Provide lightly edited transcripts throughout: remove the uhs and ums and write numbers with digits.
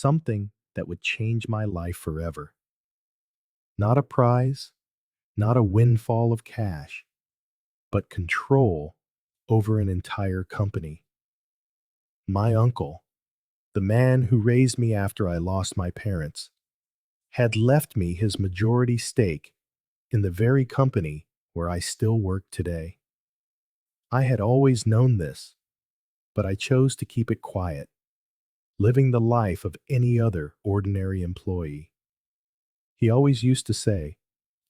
something that would change my life forever. Not a prize, not a windfall of cash, but control over an entire company. My uncle, the man who raised me after I lost my parents, had left me his majority stake in the very company where I still work today. I had always known this, but I chose to keep it quiet, living the life of any other ordinary employee. He always used to say,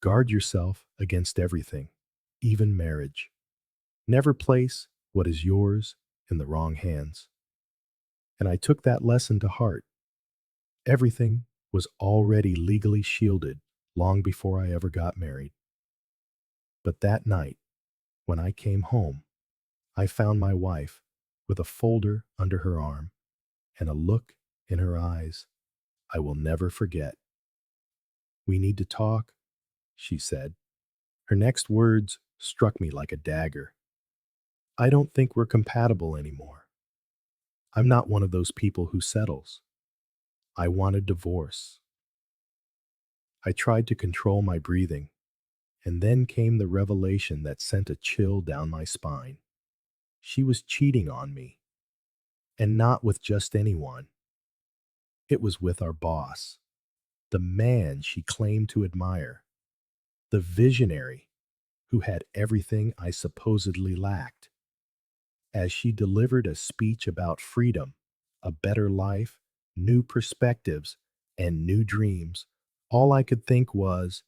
guard yourself against everything, even marriage. Never place what is yours in the wrong hands. And I took that lesson to heart. Everything was already legally shielded long before I ever got married. But that night, when I came home, I found my wife with a folder under her arm and a look in her eyes I will never forget. We need to talk, she said. Her next words struck me like a dagger. I don't think we're compatible anymore. I'm not one of those people who settles. I want a divorce. I tried to control my breathing, and then came the revelation that sent a chill down my spine. She was cheating on me, and not with just anyone. It was with our boss, the man she claimed to admire, the visionary who had everything I supposedly lacked. As she delivered a speech about freedom, a better life, new perspectives, and new dreams, all I could think was,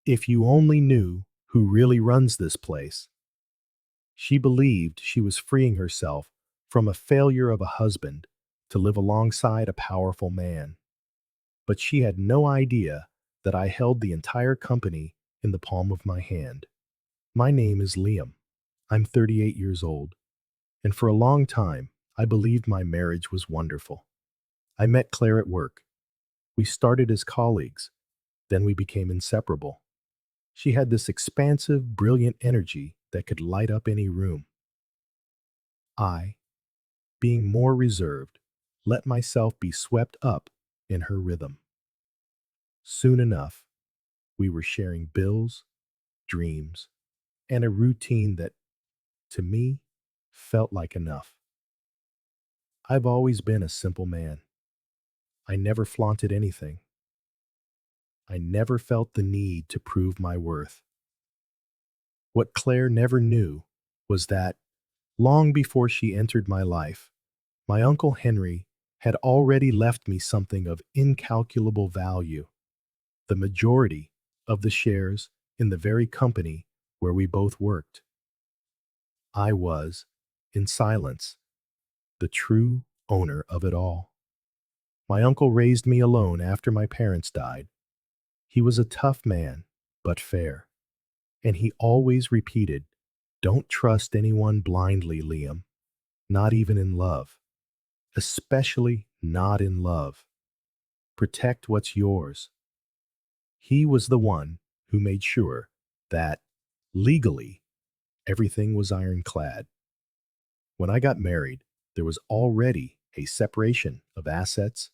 if you only knew who really runs this place. She believed she was freeing herself from a failure of a husband to live alongside a powerful man. But she had no idea that I held the entire company in the palm of my hand. My name is Liam. I'm 38 years old, and for a long time, I believed my marriage was wonderful. I met Claire at work. We started as colleagues, then we became inseparable. She had this expansive, brilliant energy that could light up any room. I, being more reserved, let myself be swept up in her rhythm. Soon enough, we were sharing bills, dreams, and a routine that, to me, felt like enough. I've always been a simple man. I never flaunted anything. I never felt the need to prove my worth. What Claire never knew was that, long before she entered my life, my Uncle Henry had already left me something of incalculable value, the majority of the shares in the very company where we both worked. I was, in silence, the true owner of it all. My uncle raised me alone after my parents died. He was a tough man, but fair. And he always repeated, don't trust anyone blindly, Liam, not even in love. Especially not in love. Protect what's yours. He was the one who made sure that, legally, everything was ironclad. When I got married, there was already a separation of assets,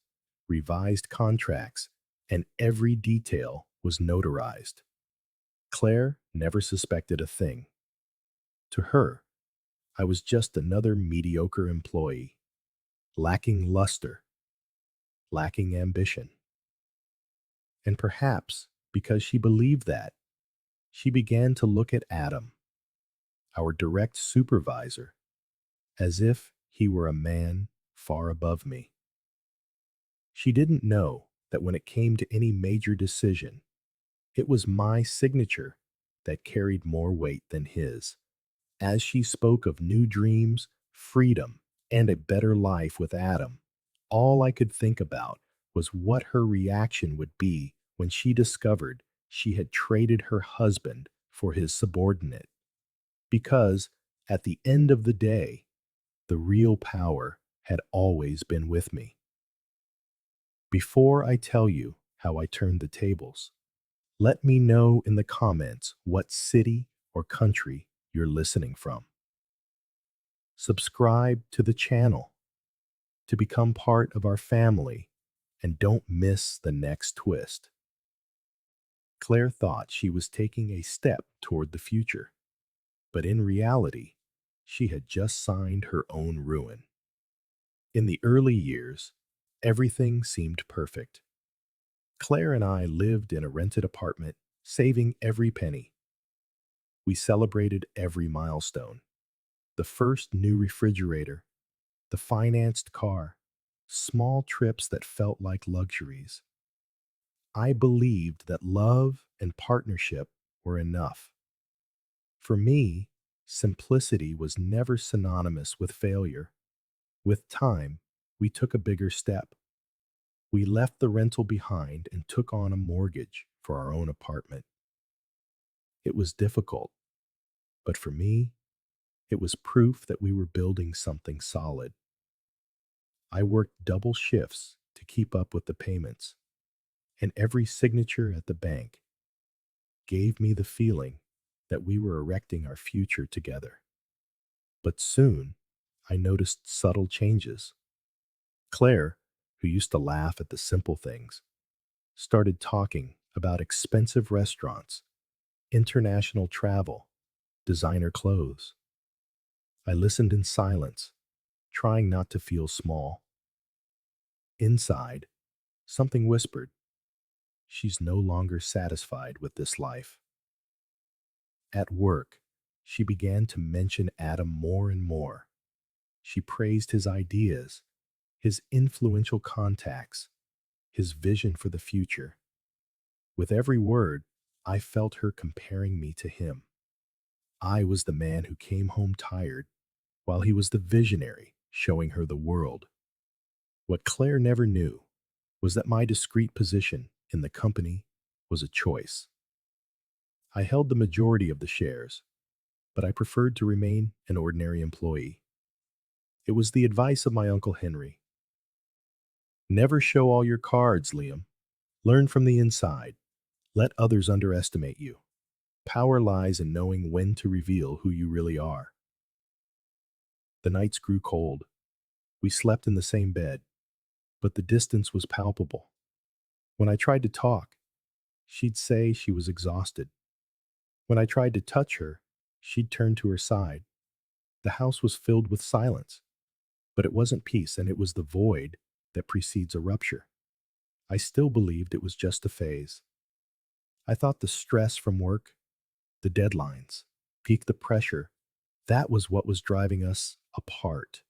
revised contracts, and every detail was notarized. Claire never suspected a thing. To her, I was just another mediocre employee, lacking luster, lacking ambition. And perhaps because she believed that, she began to look at Adam, our direct supervisor, as if he were a man far above me. She didn't know that when it came to any major decision, it was my signature that carried more weight than his. As she spoke of new dreams, freedom, and a better life with Adam, all I could think about was what her reaction would be when she discovered she had traded her husband for his subordinate. Because, at the end of the day, the real power had always been with me. Before I tell you how I turned the tables, let me know in the comments what city or country you're listening from. Subscribe to the channel to become part of our family and don't miss the next twist. Claire thought she was taking a step toward the future, but in reality, she had just signed her own ruin. In the early years, everything seemed perfect. Claire and I lived in a rented apartment, saving every penny. We celebrated every milestone: the first new refrigerator, the financed car, small trips that felt like luxuries. I believed that love and partnership were enough. For me, simplicity was never synonymous with failure. With time, we took a bigger step. We left the rental behind and took on a mortgage for our own apartment. It was difficult, but for me, it was proof that we were building something solid. I worked double shifts to keep up with the payments, and every signature at the bank gave me the feeling that we were erecting our future together. But soon, I noticed subtle changes. Claire, who used to laugh at the simple things, started talking about expensive restaurants, international travel, designer clothes. I listened in silence, trying not to feel small. Inside, something whispered, she's no longer satisfied with this life. At work, she began to mention Adam more and more. She praised his ideas, his influential contacts, his vision for the future. With every word, I felt her comparing me to him. I was the man who came home tired, while he was the visionary showing her the world. What Claire never knew was that my discreet position in the company was a choice. I held the majority of the shares, but I preferred to remain an ordinary employee. It was the advice of my Uncle Henry. Never show all your cards, Liam. Learn from the inside. Let others underestimate you. Power lies in knowing when to reveal who you really are. The nights grew cold. We slept in the same bed, but the distance was palpable. When I tried to talk, she'd say she was exhausted. When I tried to touch her, she'd turn to her side. The house was filled with silence, but it wasn't peace, and it was the void that precedes a rupture. I still believed it was just a phase. I thought the stress from work, the deadlines, the pressure, that was what was driving us apart.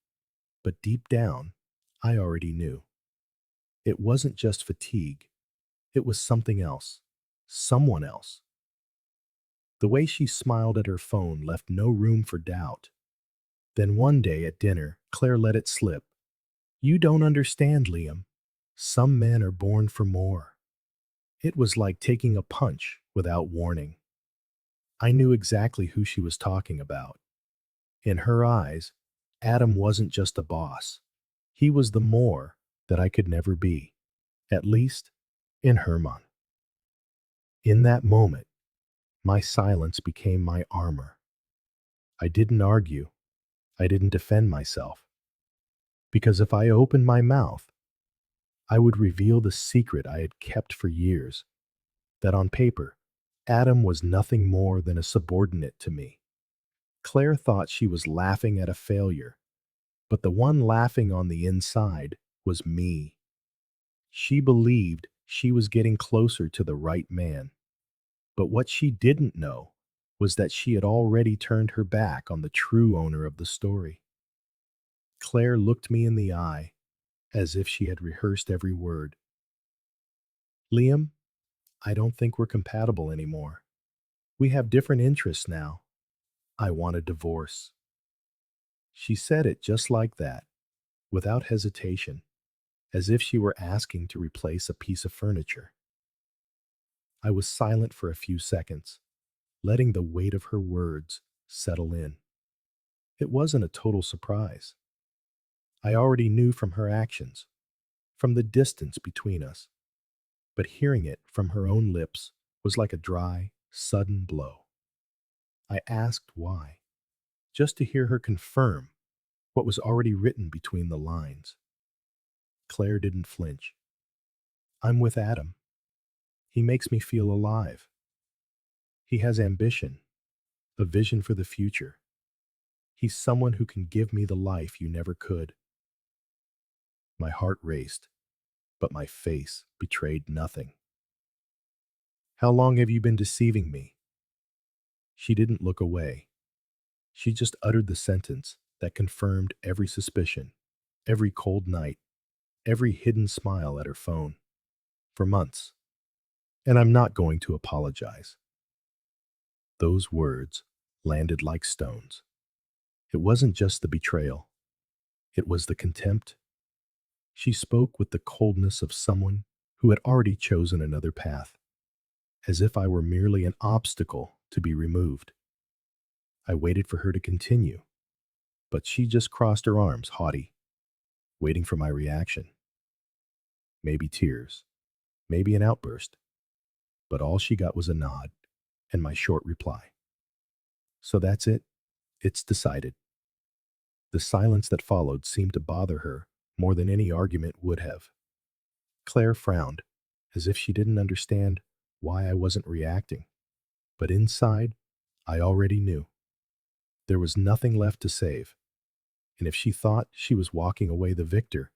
But deep down, I already knew. It wasn't just fatigue. It was something else. Someone else. The way she smiled at her phone left no room for doubt. Then one day at dinner, Claire let it slip. You don't understand, Liam. Some men are born for more. It was like taking a punch without warning. I knew exactly who she was talking about. In her eyes, Adam wasn't just a boss. He was the more that I could never be, at least in her mind. In that moment, my silence became my armor. I didn't argue. I didn't defend myself. Because if I opened my mouth, I would reveal the secret I had kept for years, that on paper, Adam was nothing more than a subordinate to me. Claire thought she was laughing at a failure, but the one laughing on the inside was me. She believed she was getting closer to the right man, but what she didn't know was that she had already turned her back on the true owner of the story. Claire looked me in the eye as if she had rehearsed every word. Liam, I don't think we're compatible anymore. We have different interests now. I want a divorce. She said it just like that, without hesitation, as if she were asking to replace a piece of furniture. I was silent for a few seconds, letting the weight of her words settle in. It wasn't a total surprise. I already knew from her actions, from the distance between us, but hearing it from her own lips was like a dry, sudden blow. I asked why, just to hear her confirm what was already written between the lines. Claire didn't flinch. I'm with Adam. He makes me feel alive. He has ambition, a vision for the future. He's someone who can give me the life you never could. My heart raced, but my face betrayed nothing. How long have you been deceiving me? She didn't look away. She just uttered the sentence that confirmed every suspicion, every cold night, every hidden smile at her phone. For months. And I'm not going to apologize. Those words landed like stones. It wasn't just the betrayal, it was the contempt. She spoke with the coldness of someone who had already chosen another path, as if I were merely an obstacle to be removed. I waited for her to continue, but she just crossed her arms, haughty, waiting for my reaction. Maybe tears, maybe an outburst, but all she got was a nod and my short reply. So that's it. It's decided. The silence that followed seemed to bother her more than any argument would have. Claire frowned, as if she didn't understand why I wasn't reacting. But inside, I already knew. There was nothing left to save. And if she thought she was walking away the victor,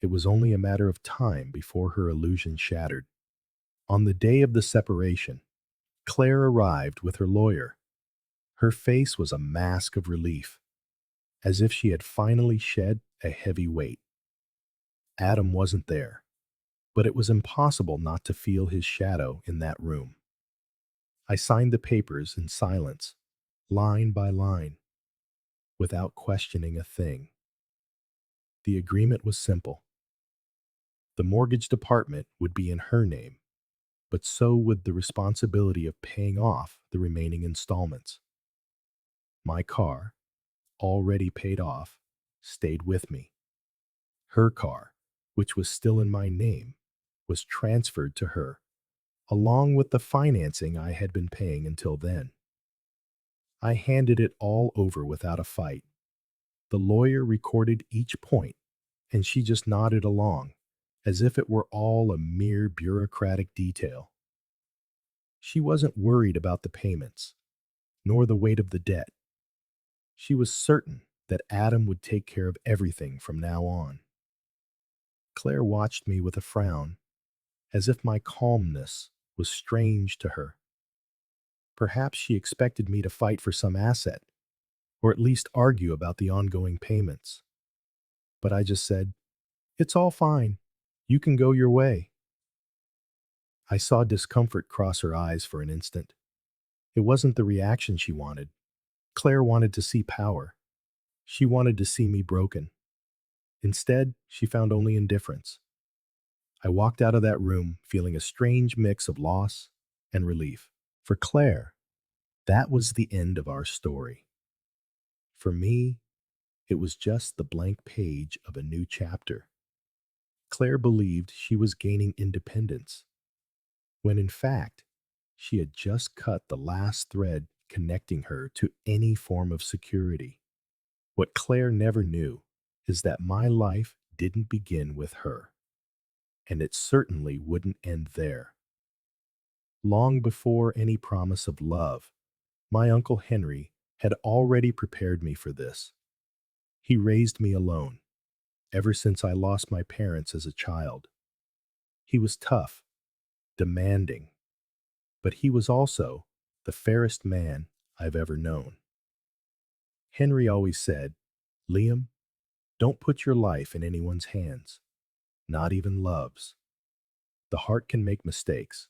it was only a matter of time before her illusion shattered. On the day of the separation, Claire arrived with her lawyer. Her face was a mask of relief, as if she had finally shed a heavy weight. Adam wasn't there, but it was impossible not to feel his shadow in that room. I signed the papers in silence, line by line, without questioning a thing. The agreement was simple. The mortgage department would be in her name, but so would the responsibility of paying off the remaining installments. My car, already paid off, stayed with me. Her car, which was still in my name, was transferred to her, along with the financing I had been paying until then. I handed it all over without a fight. The lawyer recorded each point, and she just nodded along, as if it were all a mere bureaucratic detail. She wasn't worried about the payments, nor the weight of the debt. She was certain that Adam would take care of everything from now on. Claire watched me with a frown, as if my calmness was strange to her. Perhaps she expected me to fight for some asset, or at least argue about the ongoing payments. But I just said, "It's all fine. You can go your way." I saw discomfort cross her eyes for an instant. It wasn't the reaction she wanted. Claire wanted to see power. She wanted to see me broken. Instead, she found only indifference. I walked out of that room feeling a strange mix of loss and relief. For Claire, that was the end of our story. For me, it was just the blank page of a new chapter. Claire believed she was gaining independence, when in fact, she had just cut the last thread connecting her to any form of security. What Claire never knew is that my life didn't begin with her, and it certainly wouldn't end there. Long before any promise of love, my Uncle Henry had already prepared me for this. He raised me alone, ever since I lost my parents as a child. He was tough, demanding, but he was also the fairest man I've ever known. Henry always said, "Liam, don't put your life in anyone's hands, not even love's. The heart can make mistakes,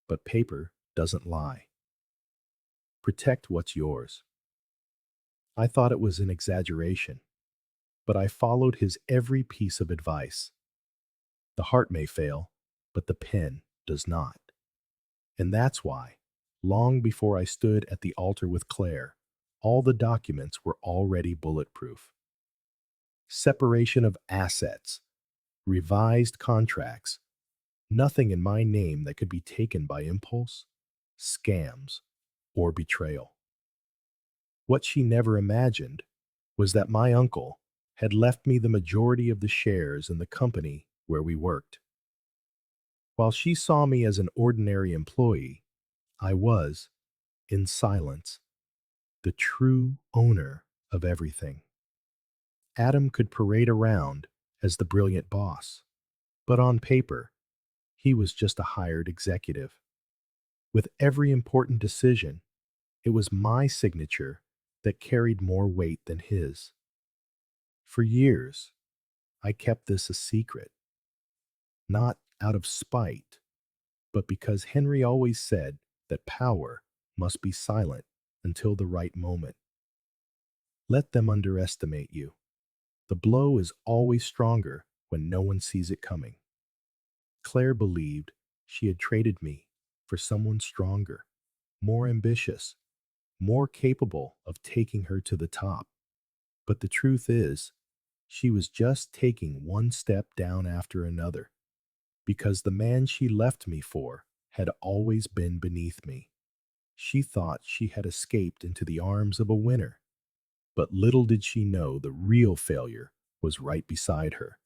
but paper doesn't lie. Protect what's yours." I thought it was an exaggeration, but I followed his every piece of advice. The heart may fail, but the pen does not. And that's why, long before I stood at the altar with Claire, all the documents were already bulletproof. Separation of assets, revised contracts, nothing in my name that could be taken by impulse, scams, or betrayal. What she never imagined was that my uncle had left me the majority of the shares in the company where we worked. While she saw me as an ordinary employee, I was, in silence, the true owner of everything. Adam could parade around as the brilliant boss, but on paper, he was just a hired executive. With every important decision, it was my signature that carried more weight than his. For years, I kept this a secret, not out of spite, but because Henry always said that power must be silent until the right moment. Let them underestimate you. The blow is always stronger when no one sees it coming. Claire believed she had traded me for someone stronger, more ambitious, more capable of taking her to the top. But the truth is, she was just taking one step down after another, because the man she left me for had always been beneath me. She thought she had escaped into the arms of a winner, but little did she know the real failure was right beside her,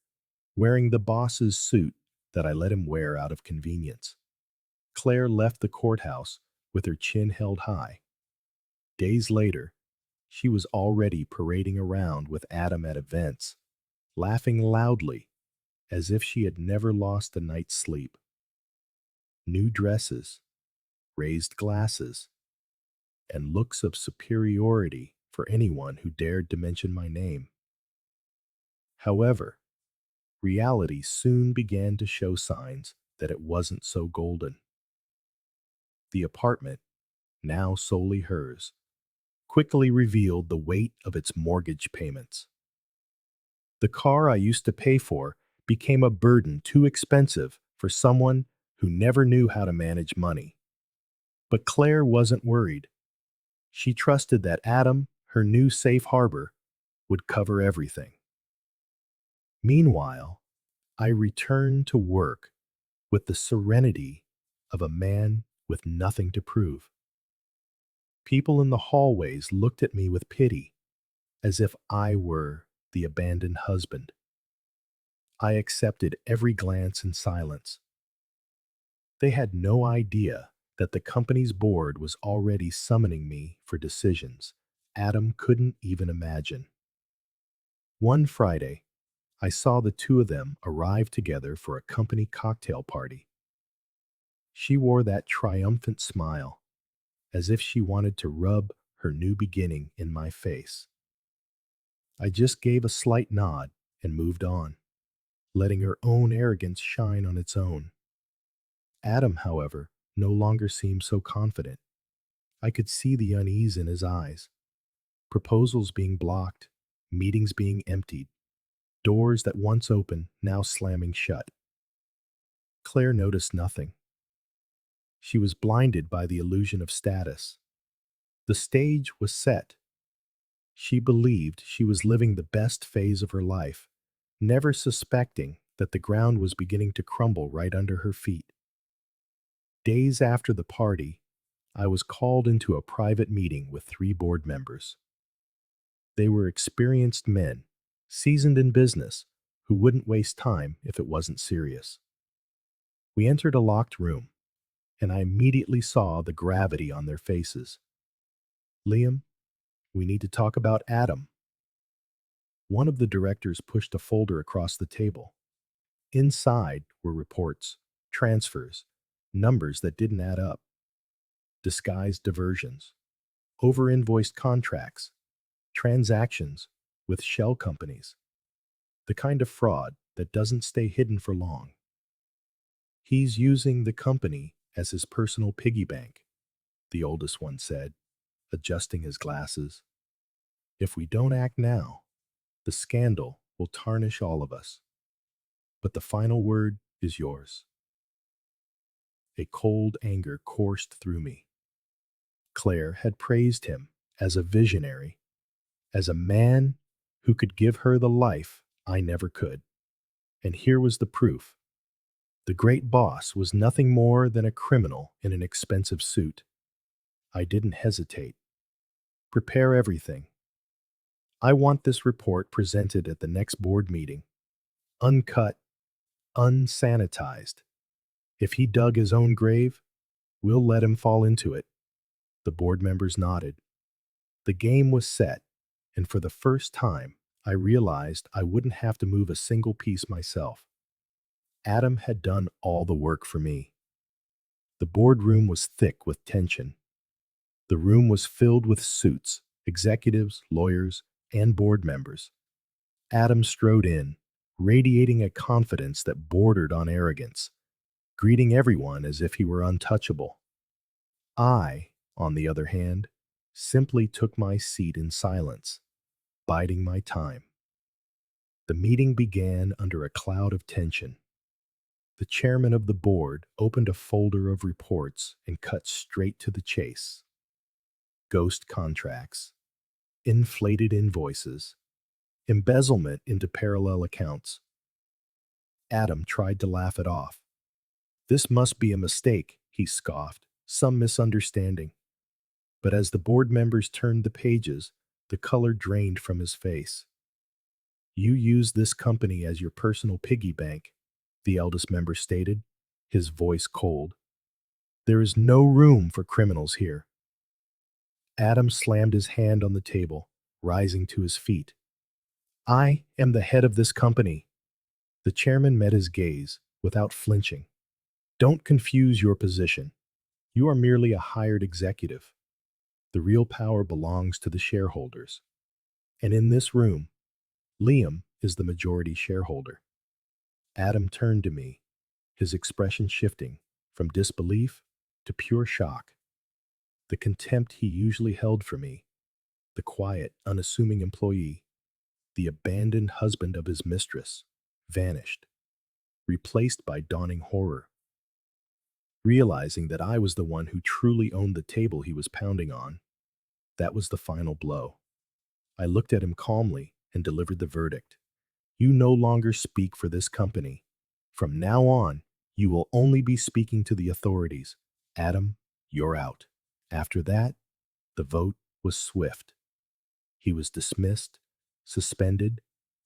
wearing the boss's suit that I let him wear out of convenience. Claire left the courthouse with her chin held high. Days later, she was already parading around with Adam at events, laughing loudly as if she had never lost a night's sleep. New dresses, raised glasses, and looks of superiority for anyone who dared to mention my name. However, reality soon began to show signs that it wasn't so golden. The apartment, now solely hers, quickly revealed the weight of its mortgage payments. The car I used to pay for became a burden too expensive for someone who never knew how to manage money. But Claire wasn't worried. She trusted that Adam, her new safe harbor, would cover everything. Meanwhile, I returned to work with the serenity of a man with nothing to prove. People in the hallways looked at me with pity, as if I were the abandoned husband. I accepted every glance in silence. They had no idea that the company's board was already summoning me for decisions Adam couldn't even imagine. One Friday, I saw the two of them arrive together for a company cocktail party. She wore that triumphant smile, as if she wanted to rub her new beginning in my face. I just gave a slight nod and moved on, letting her own arrogance shine on its own. Adam, however, no longer seemed so confident. I could see the unease in his eyes. Proposals being blocked, meetings being emptied, doors that once open now slamming shut. Claire noticed nothing. She was blinded by the illusion of status. The stage was set. She believed she was living the best phase of her life, never suspecting that the ground was beginning to crumble right under her feet. Days after the party, I was called into a private meeting with three board members. They were experienced men, seasoned in business, who wouldn't waste time if it wasn't serious. We entered a locked room, and I immediately saw the gravity on their faces. Liam, we need to talk about Adam. One of the directors pushed a folder across the table. Inside were reports, transfers, numbers that didn't add up, disguised diversions, over-invoiced contracts, transactions with shell companies, the kind of fraud that doesn't stay hidden for long. He's using the company as his personal piggy bank, the oldest one said, adjusting his glasses. If we don't act now, the scandal will tarnish all of us. But the final word is yours. A cold anger coursed through me. Claire had praised him as a visionary, as a man who could give her the life I never could. And here was the proof. The great boss was nothing more than a criminal in an expensive suit. I didn't hesitate. Prepare everything. I want this report presented at the next board meeting. Uncut, unsanitized. If he dug his own grave, we'll let him fall into it. The board members nodded. The game was set, and for the first time, I realized I wouldn't have to move a single piece myself. Adam had done all the work for me. The boardroom was thick with tension. The room was filled with suits, executives, lawyers, and board members. Adam strode in, radiating a confidence that bordered on arrogance, greeting everyone as if he were untouchable. I, on the other hand, simply took my seat in silence, biding my time. The meeting began under a cloud of tension. The chairman of the board opened a folder of reports and cut straight to the chase. Ghost contracts, inflated invoices, embezzlement into parallel accounts. Adam tried to laugh it off. This must be a mistake, he scoffed, some misunderstanding. But as the board members turned the pages, the color drained from his face. You use this company as your personal piggy bank, the eldest member stated, his voice cold. There is no room for criminals here. Adam slammed his hand on the table, rising to his feet. I am the head of this company. The chairman met his gaze, without flinching. Don't confuse your position. You are merely a hired executive. The real power belongs to the shareholders. And in this room, Liam is the majority shareholder. Adam turned to me, his expression shifting from disbelief to pure shock. The contempt he usually held for me, the quiet, unassuming employee, the abandoned husband of his mistress, vanished, replaced by dawning horror. Realizing that I was the one who truly owned the table he was pounding on, that was the final blow. I looked at him calmly and delivered the verdict. You no longer speak for this company. From now on, you will only be speaking to the authorities. Adam, you're out. After that, the vote was swift. He was dismissed, suspended,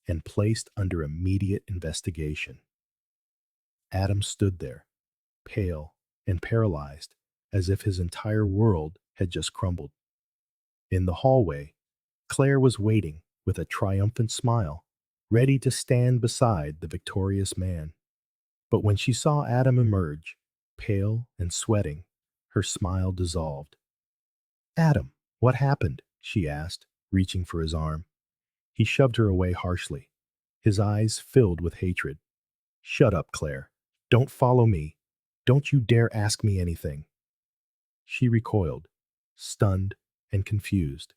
and placed under immediate investigation. Adam stood there, pale and paralyzed, as if his entire world had just crumbled. In the hallway, Claire was waiting with a triumphant smile, ready to stand beside the victorious man. But when she saw Adam emerge, pale and sweating, her smile dissolved. Adam, what happened? She asked, reaching for his arm. He shoved her away harshly, his eyes filled with hatred. Shut up, Claire. Don't follow me. Don't you dare ask me anything. She recoiled, stunned and confused.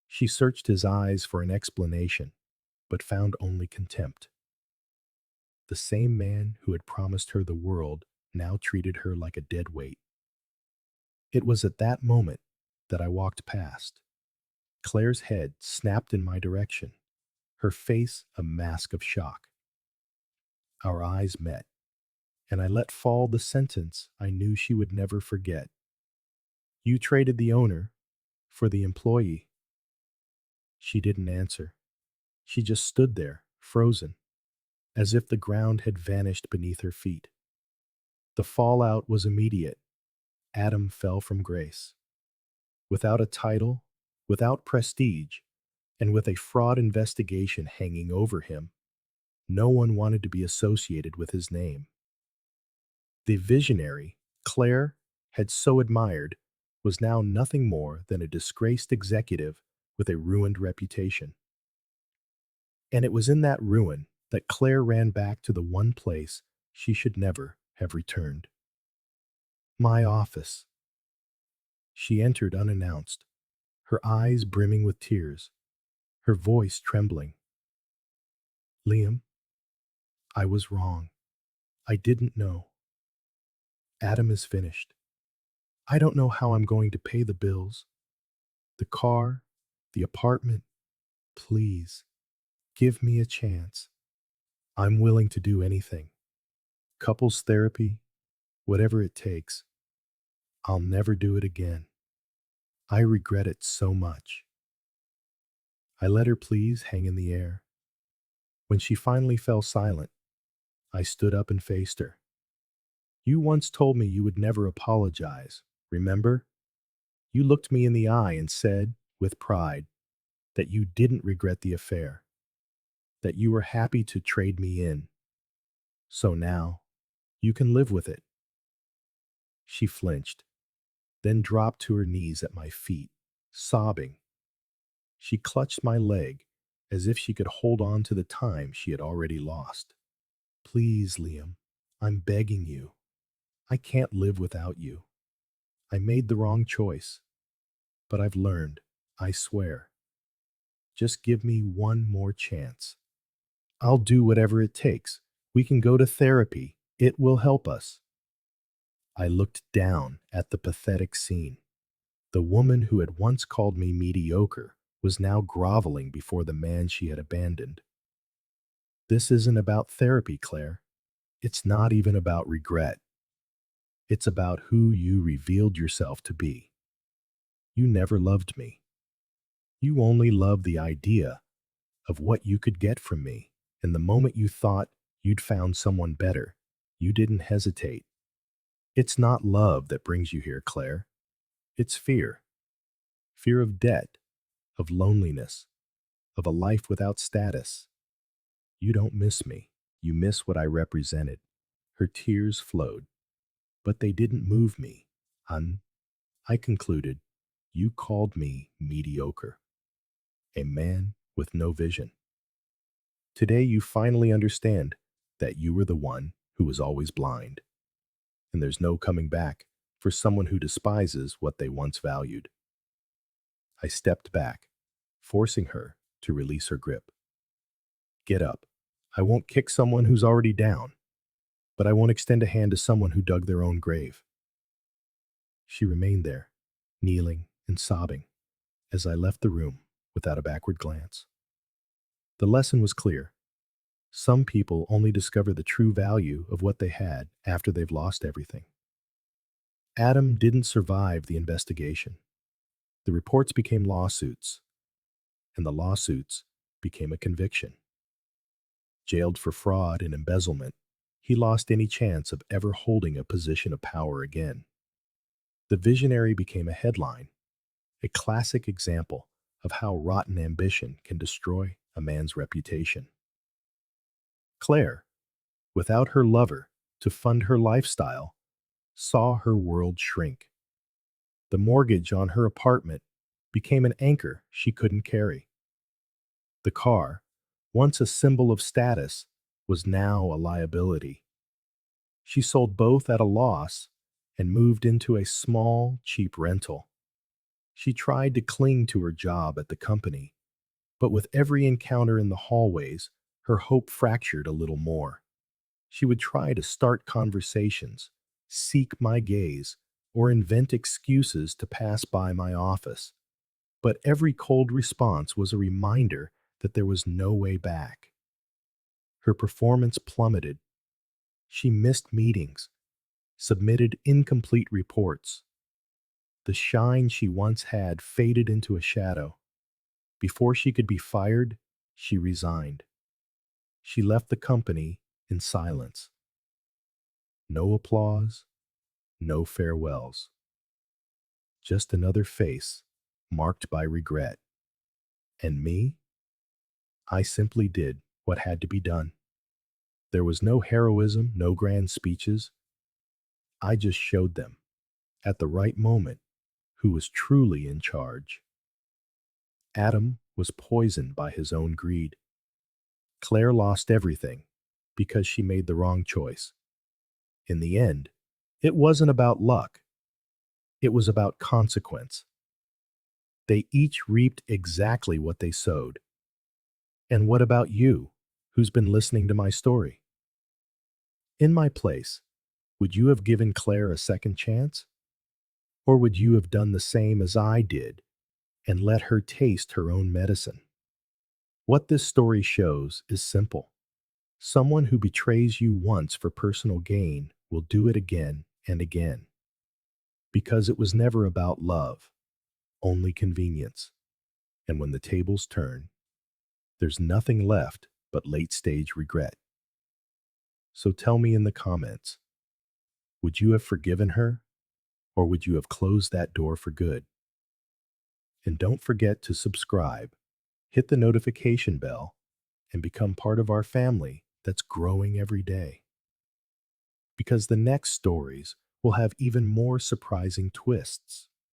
She searched his eyes for an explanation, but found only contempt. The same man who had promised her the world now treated her like a dead weight. It was at that moment that I walked past. Claire's head snapped in my direction, her face a mask of shock. Our eyes met, and I let fall the sentence I knew she would never forget. You traded the owner for the employee. She didn't answer. She just stood there, frozen, as if the ground had vanished beneath her feet. The fallout was immediate. Adam fell from grace. Without a title, without prestige, and with a fraud investigation hanging over him, no one wanted to be associated with his name. The visionary Claire had so admired was now nothing more than a disgraced executive with a ruined reputation. And it was in that ruin that Claire ran back to the one place she should never have returned. My office. She entered unannounced, her eyes brimming with tears, her voice trembling. Liam, I was wrong. I didn't know. Adam is finished. I don't know how I'm going to pay the bills. The car, the apartment. Please, give me a chance. I'm willing to do anything. Couples therapy, whatever it takes. I'll never do it again. I regret it so much. I let her pleas hang in the air. When she finally fell silent, I stood up and faced her. You once told me you would never apologize. Remember? You looked me in the eye and said, with pride, that you didn't regret the affair, that you were happy to trade me in. So now, you can live with it. She flinched, then dropped to her knees at my feet, sobbing. She clutched my leg as if she could hold on to the time she had already lost. Please, Liam, I'm begging you. I can't live without you. I made the wrong choice, but I've learned, I swear. Just give me one more chance. I'll do whatever it takes. We can go to therapy. It will help us. I looked down at the pathetic scene. The woman who had once called me mediocre was now groveling before the man she had abandoned. This isn't about therapy, Claire. It's not even about regret. It's about who you revealed yourself to be. You never loved me. You only loved the idea of what you could get from me. And the moment you thought you'd found someone better, you didn't hesitate. It's not love that brings you here, Claire. It's fear. Fear of debt, of loneliness, of a life without status. You don't miss me. You miss what I represented. Her tears flowed, but they didn't move me. I concluded, you called me mediocre, a man with no vision. Today you finally understand that you were the one who was always blind, and there's no coming back for someone who despises what they once valued. I stepped back, forcing her to release her grip. Get up. I won't kick someone who's already down, but I won't extend a hand to someone who dug their own grave. She remained there, kneeling and sobbing, as I left the room without a backward glance. The lesson was clear. Some people only discover the true value of what they had after they've lost everything. Adam didn't survive the investigation. The reports became lawsuits, and the lawsuits became a conviction. Jailed for fraud and embezzlement, he lost any chance of ever holding a position of power again. The visionary became a headline, a classic example of how rotten ambition can destroy a man's reputation. Claire, without her lover to fund her lifestyle, saw her world shrink. The mortgage on her apartment became an anchor she couldn't carry. The car, once a symbol of status, was now a liability. She sold both at a loss and moved into a small, cheap rental. She tried to cling to her job at the company, but with every encounter in the hallways, her hope fractured a little more. She would try to start conversations, seek my gaze, or invent excuses to pass by my office. But every cold response was a reminder that there was no way back. Her performance plummeted. She missed meetings, submitted incomplete reports. The shine she once had faded into a shadow. Before she could be fired, she resigned. She left the company in silence. No applause, no farewells. Just another face marked by regret. And me? I simply did what had to be done. There was no heroism, no grand speeches. I just showed them, at the right moment, who was truly in charge. Adam was poisoned by his own greed. Claire lost everything because she made the wrong choice. In the end, it wasn't about luck. It was about consequence. They each reaped exactly what they sowed. And what about you, who's been listening to my story? In my place, would you have given Claire a second chance? Or would you have done the same as I did and let her taste her own medicine? What this story shows is simple. Someone who betrays you once for personal gain will do it again and again. Because it was never about love, only convenience. And when the tables turn, there's nothing left but late-stage regret. So tell me in the comments, Would you have forgiven her, or would you have closed that door for good? And don't forget to subscribe, hit the notification bell, and become part of our family that's growing every day. Because the next stories will have even more surprising twists.